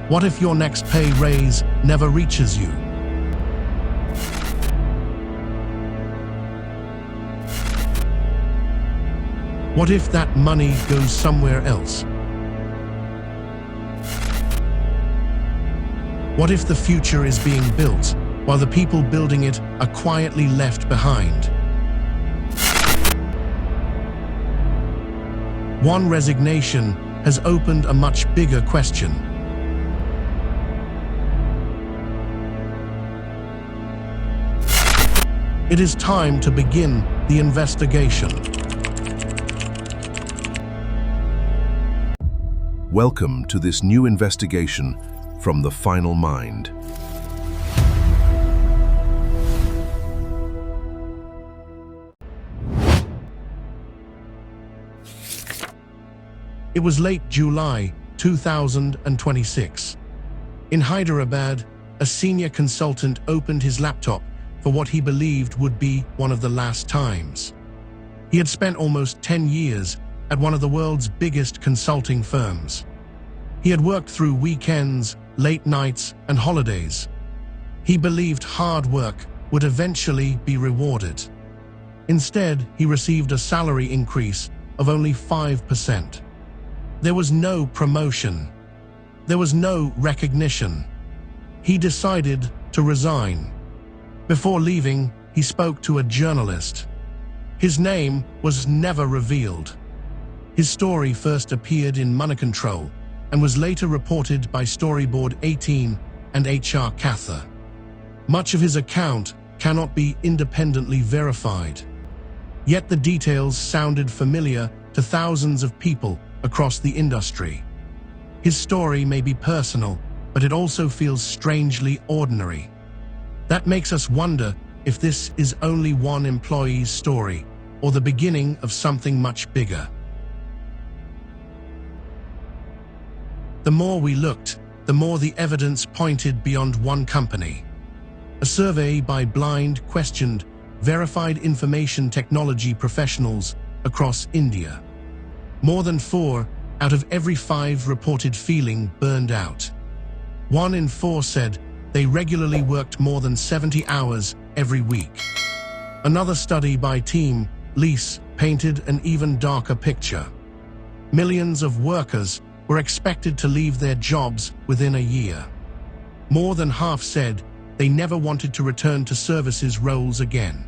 What if your next pay raise never reaches you? What if that money goes somewhere else? What if the future is being built while the people building it are quietly left behind? One resignation has opened a much bigger question. It is time to begin the investigation. Welcome to this new investigation from the Final Mind. It was late July 2026. In Hyderabad, a senior consultant opened his laptop for what he believed would be one of the last times. He had spent almost 10 years at one of the world's biggest consulting firms. He had worked through weekends, late nights, and holidays. He believed hard work would eventually be rewarded. Instead, he received a salary increase of only 5%. There was no promotion. There was no recognition. He decided to resign. Before leaving, he spoke to a journalist. His name was never revealed. His story first appeared in Money Control and was later reported by Storyboard 18 and HR Katha. Much of his account cannot be independently verified. Yet the details sounded familiar to thousands of people across the industry. His story may be personal, but it also feels strangely ordinary. That makes us wonder if this is only one employee's story or the beginning of something much bigger. The more we looked, the more the evidence pointed beyond one company. A survey by Blind questioned verified information technology professionals across India. More than 4 out of every 5 reported feeling burned out. 1 in 4 said they regularly worked more than 70 hours every week. Another study by Team Lease painted an even darker picture. Millions of workers were expected to leave their jobs within a year. More than half said they never wanted to return to services roles again.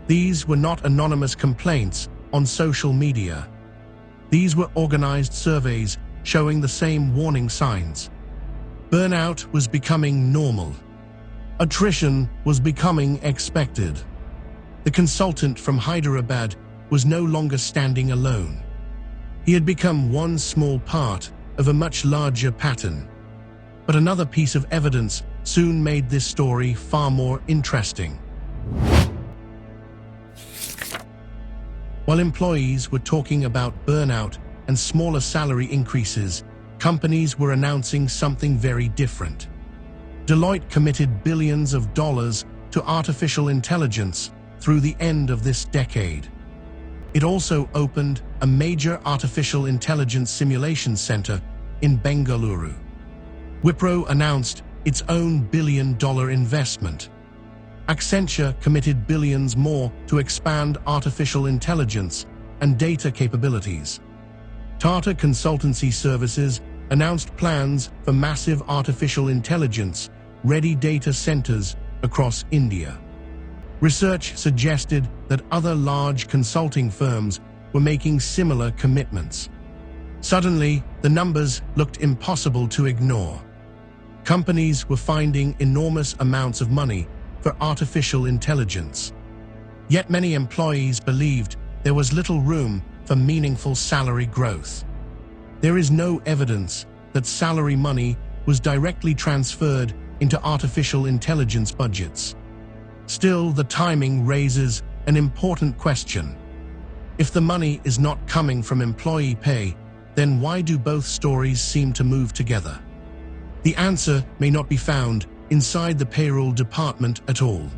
These were not anonymous complaints on social media. These were organized surveys showing the same warning signs. Burnout was becoming normal. Attrition was becoming expected. The consultant from Hyderabad was no longer standing alone. He had become one small part of a much larger pattern. But another piece of evidence soon made this story far more interesting. While employees were talking about burnout and smaller salary increases, companies were announcing something very different. Deloitte committed billions of dollars to artificial intelligence through the end of this decade. It also opened a major artificial intelligence simulation center in Bengaluru. Wipro announced its own billion-dollar investment. Accenture committed billions more to expand artificial intelligence and data capabilities. Tata Consultancy Services announced plans for massive artificial intelligence-ready data centers across India. Research suggested that other large consulting firms were making similar commitments. Suddenly, the numbers looked impossible to ignore. Companies were finding enormous amounts of money for artificial intelligence. Yet many employees believed there was little room for meaningful salary growth. There is no evidence that salary money was directly transferred into artificial intelligence budgets. Still, the timing raises an important question. If the money is not coming from employee pay, then why do both stories seem to move together? The answer may not be found inside the payroll department at all.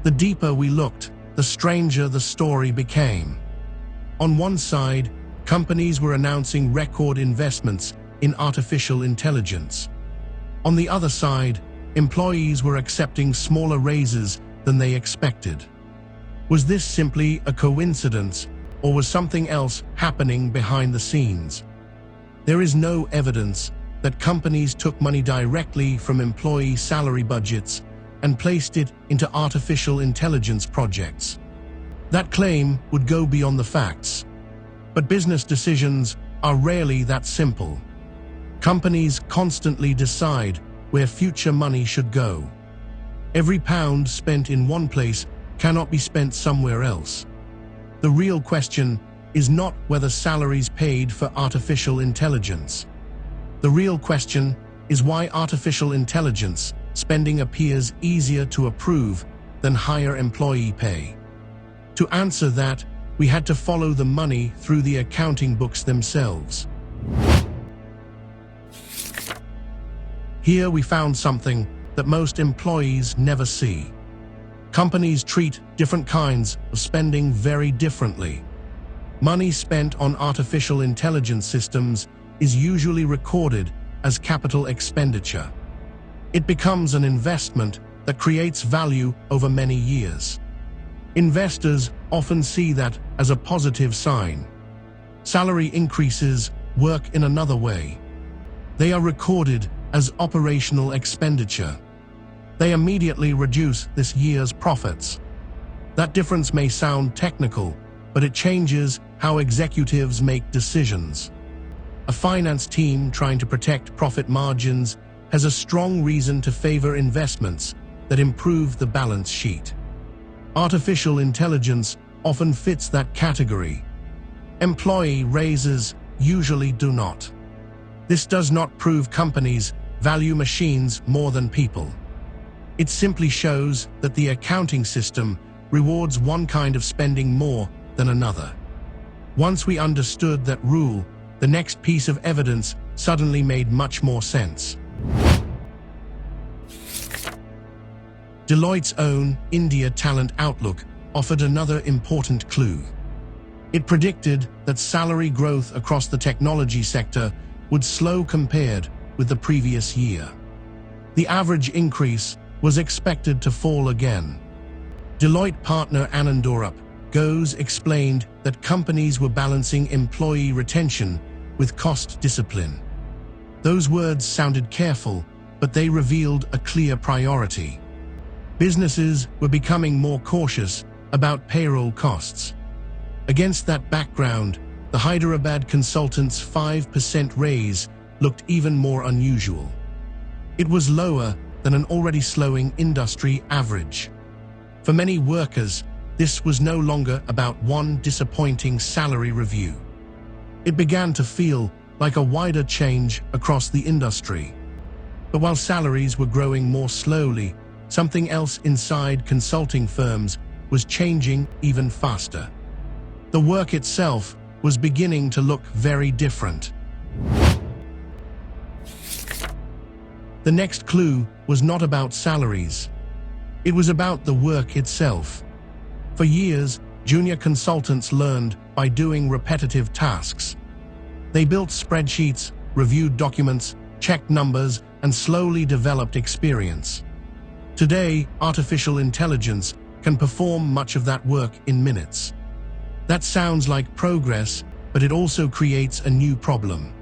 The deeper we looked, the stranger the story became. On one side, companies were announcing record investments in artificial intelligence. On the other side, employees were accepting smaller raises than they expected. Was this simply a coincidence, or was something else happening behind the scenes? There is no evidence that companies took money directly from employee salary budgets and placed it into artificial intelligence projects. That claim would go beyond the facts. But business decisions are rarely that simple. Companies constantly decide where future money should go. Every pound spent in one place cannot be spent somewhere else. The real question is not whether salaries paid for artificial intelligence. The real question is why artificial intelligence spending appears easier to approve than higher employee pay. To answer that, we had to follow the money through the accounting books themselves. Here we found something that most employees never see. Companies treat different kinds of spending very differently. Money spent on artificial intelligence systems is usually recorded as capital expenditure. It becomes an investment that creates value over many years. Investors often see that as a positive sign. Salary increases work in another way. They are recorded as operational expenditure. They immediately reduce this year's profits. That difference may sound technical, but it changes how executives make decisions. A finance team trying to protect profit margins has a strong reason to favor investments that improve the balance sheet. Artificial intelligence often fits that category. Employee raises usually do not. This does not prove companies value machines more than people. It simply shows that the accounting system rewards one kind of spending more than another. Once we understood that rule, the next piece of evidence suddenly made much more sense. Deloitte's own India Talent Outlook offered another important clue. It predicted that salary growth across the technology sector would slow compared with the previous year. The average increase was expected to fall again. Deloitte partner Anandorup Goes explained that companies were balancing employee retention with cost discipline. Those words sounded careful, but they revealed a clear priority. Businesses were becoming more cautious about payroll costs. Against that background, the Hyderabad consultant's 5% raise looked even more unusual. It was lower than an already slowing industry average. For many workers, this was no longer about one disappointing salary review. It began to feel like a wider change across the industry. But while salaries were growing more slowly, something else inside consulting firms was changing even faster. The work itself was beginning to look very different. The next clue was not about salaries. It was about the work itself. For years, junior consultants learned by doing repetitive tasks. They built spreadsheets, reviewed documents, checked numbers, and slowly developed experience. Today, artificial intelligence can perform much of that work in minutes. That sounds like progress, but it also creates a new problem.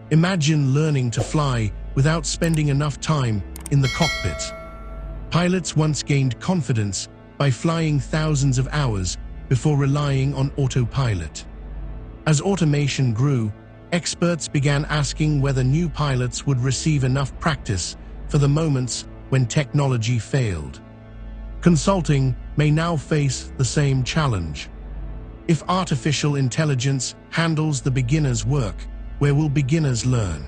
Imagine learning to fly without spending enough time in the cockpit. Pilots once gained confidence by flying thousands of hours before relying on autopilot. As automation grew, experts began asking whether new pilots would receive enough practice for the moments when technology failed. Consulting may now face the same challenge. If artificial intelligence handles the beginner's work, where will beginners learn?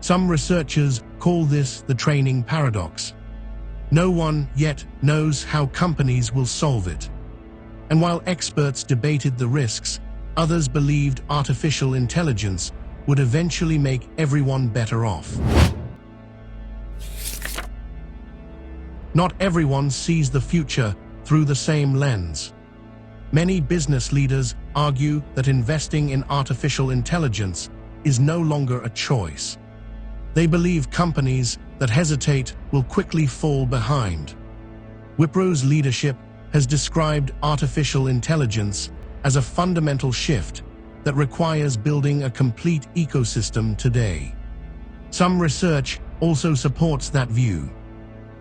Some researchers call this the training paradox. No one yet knows how companies will solve it. And while experts debated the risks, others believed artificial intelligence would eventually make everyone better off. Not everyone sees the future through the same lens. Many business leaders argue that investing in artificial intelligence is no longer a choice. They believe companies that hesitate will quickly fall behind. Wipro's leadership has described artificial intelligence as a fundamental shift that requires building a complete ecosystem today. Some research also supports that view.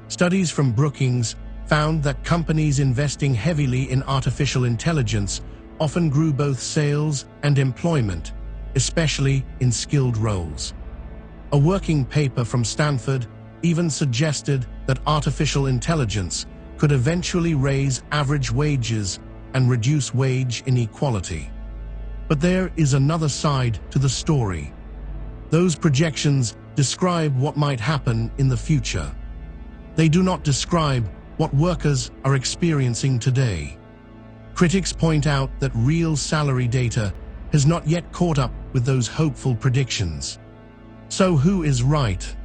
Studies from Brookings found that companies investing heavily in artificial intelligence often grew both sales and employment, especially in skilled roles. A working paper from Stanford even suggested that artificial intelligence could eventually raise average wages and reduce wage inequality. But there is another side to the story. Those projections describe what might happen in the future. They do not describe what workers are experiencing today. Critics point out that real salary data has not yet caught up with those hopeful predictions. So who is right?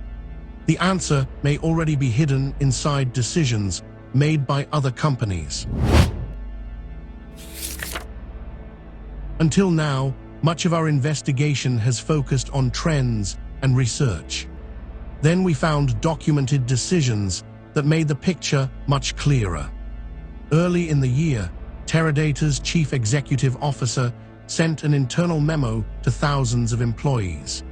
The answer may already be hidden inside decisions made by other companies. Until now, much of our investigation has focused on trends and research. Then we found documented decisions that made the picture much clearer. Early in the year, Teradata's chief executive officer sent an internal memo to thousands of employees.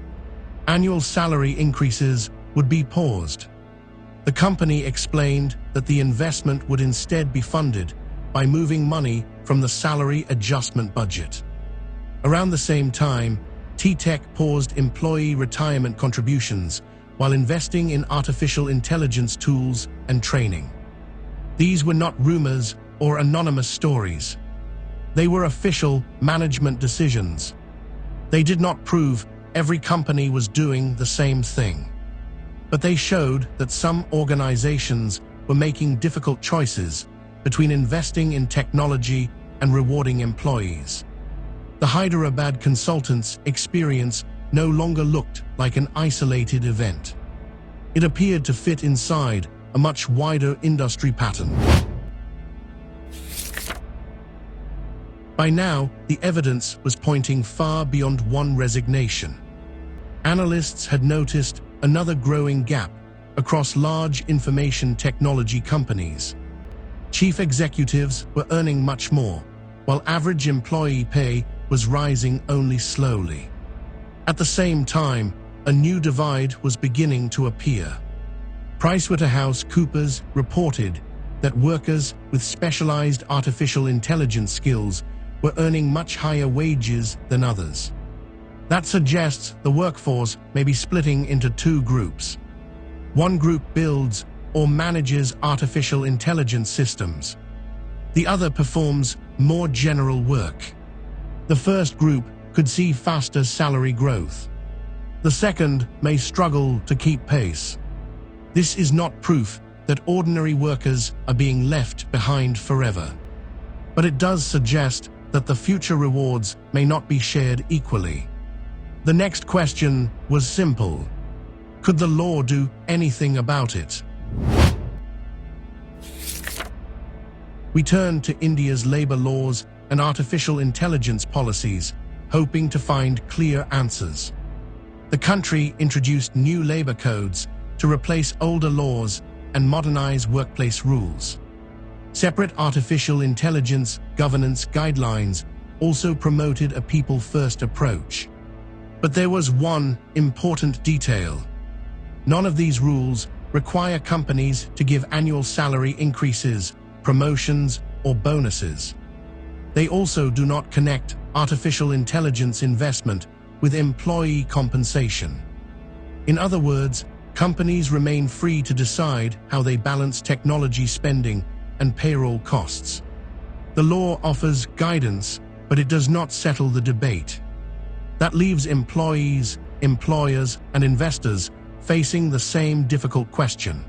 Annual salary increases would be paused. The company explained that the investment would instead be funded by moving money from the salary adjustment budget. Around the same time, T-Tech paused employee retirement contributions while investing in artificial intelligence tools and training. These were not rumors or anonymous stories. They were official management decisions. They did not prove every company was doing the same thing. But they showed that some organizations were making difficult choices between investing in technology and rewarding employees. The Hyderabad consultants' experience no longer looked like an isolated event. It appeared to fit inside a much wider industry pattern. By now, the evidence was pointing far beyond one resignation. Analysts had noticed another growing gap across large information technology companies. Chief executives were earning much more, while average employee pay was rising only slowly. At the same time, a new divide was beginning to appear. PricewaterhouseCoopers reported that workers with specialized artificial intelligence skills were earning much higher wages than others. That suggests the workforce may be splitting into two groups. One group builds or manages artificial intelligence systems. The other performs more general work. The first group could see faster salary growth. The second may struggle to keep pace. This is not proof that ordinary workers are being left behind forever. But it does suggest that the future rewards may not be shared equally. The next question was simple. Could the law do anything about it? We turned to India's labor laws and artificial intelligence policies, hoping to find clear answers. The country introduced new labor codes to replace older laws and modernize workplace rules. Separate artificial intelligence governance guidelines also promoted a people-first approach. But there was one important detail. None of these rules require companies to give annual salary increases, promotions, or bonuses. They also do not connect artificial intelligence investment with employee compensation. In other words, companies remain free to decide how they balance technology spending and payroll costs. The law offers guidance, but it does not settle the debate. That leaves employees, employers, and investors facing the same difficult question.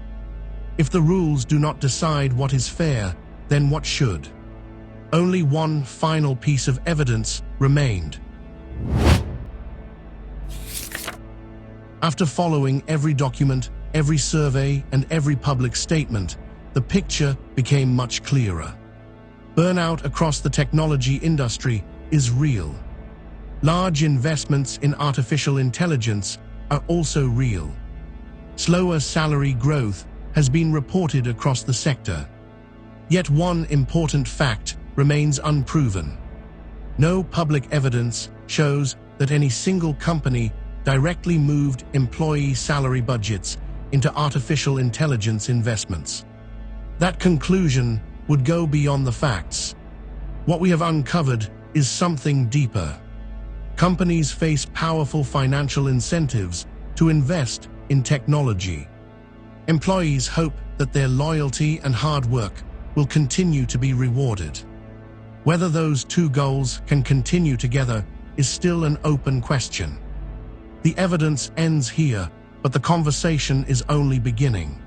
If the rules do not decide what is fair, then what should? Only one final piece of evidence remained. After following every document, every survey, and every public statement, the picture became much clearer. Burnout across the technology industry is real. Large investments in artificial intelligence are also real. Slower salary growth has been reported across the sector. Yet one important fact remains unproven. No public evidence shows that any single company directly moved employee salary budgets into artificial intelligence investments. That conclusion would go beyond the facts. What we have uncovered is something deeper. Companies face powerful financial incentives to invest in technology. Employees hope that their loyalty and hard work will continue to be rewarded. Whether those two goals can continue together is still an open question. The evidence ends here, but the conversation is only beginning.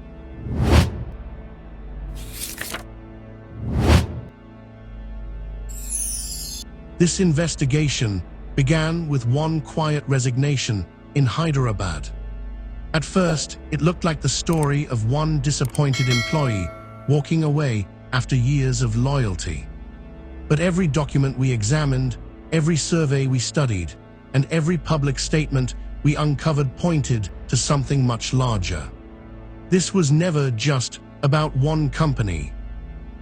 This investigation began with one quiet resignation in Hyderabad. At first, it looked like the story of one disappointed employee walking away after years of loyalty. But every document we examined, every survey we studied, and every public statement we uncovered pointed to something much larger. This was never just about one company.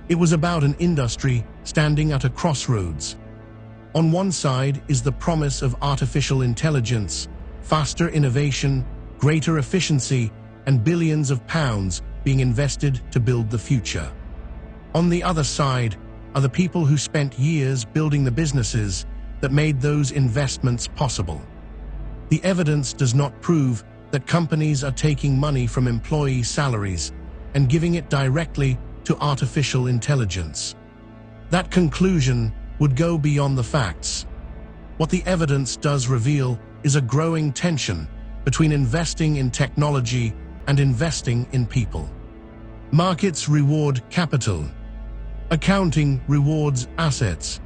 It was about an industry standing at a crossroads. On one side is the promise of artificial intelligence, faster innovation, greater efficiency, and billions of pounds being invested to build the future. On the other side are the people who spent years building the businesses that made those investments possible. The evidence does not prove that companies are taking money from employee salaries and giving it directly to artificial intelligence. That conclusion would go beyond the facts. What the evidence does reveal is a growing tension between investing in technology and investing in people. Markets reward capital. Accounting rewards assets.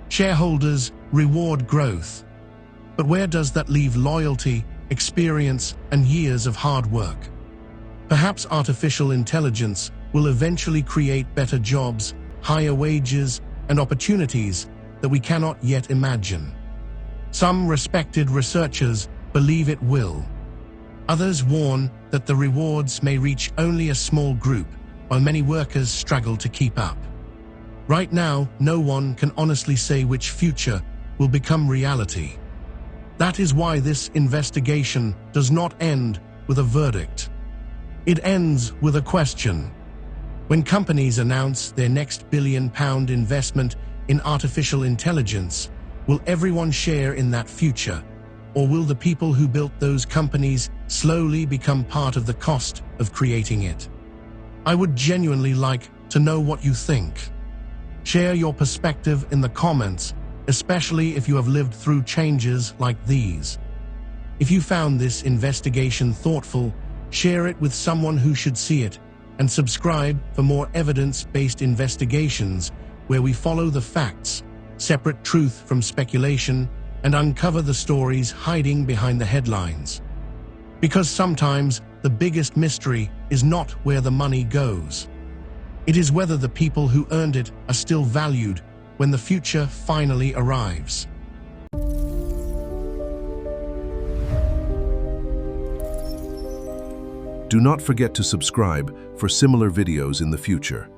Shareholders reward growth. But where does that leave loyalty, experience, and years of hard work? Perhaps artificial intelligence will eventually create better jobs, higher wages, and opportunities that we cannot yet imagine. Some respected researchers believe it will. Others warn that the rewards may reach only a small group, while many workers struggle to keep up. Right now, no one can honestly say which future will become reality. That is why this investigation does not end with a verdict. It ends with a question. When companies announce their next billion-pound investment in artificial intelligence, will everyone share in that future? Or will the people who built those companies slowly become part of the cost of creating it? I would genuinely like to know what you think. Share your perspective in the comments, especially if you have lived through changes like these. If you found this investigation thoughtful, share it with someone who should see it, and subscribe for more evidence-based investigations where we follow the facts, separate truth from speculation, and uncover the stories hiding behind the headlines. Because sometimes the biggest mystery is not where the money goes. It is whether the people who earned it are still valued when the future finally arrives. Do not forget to subscribe for similar videos in the future.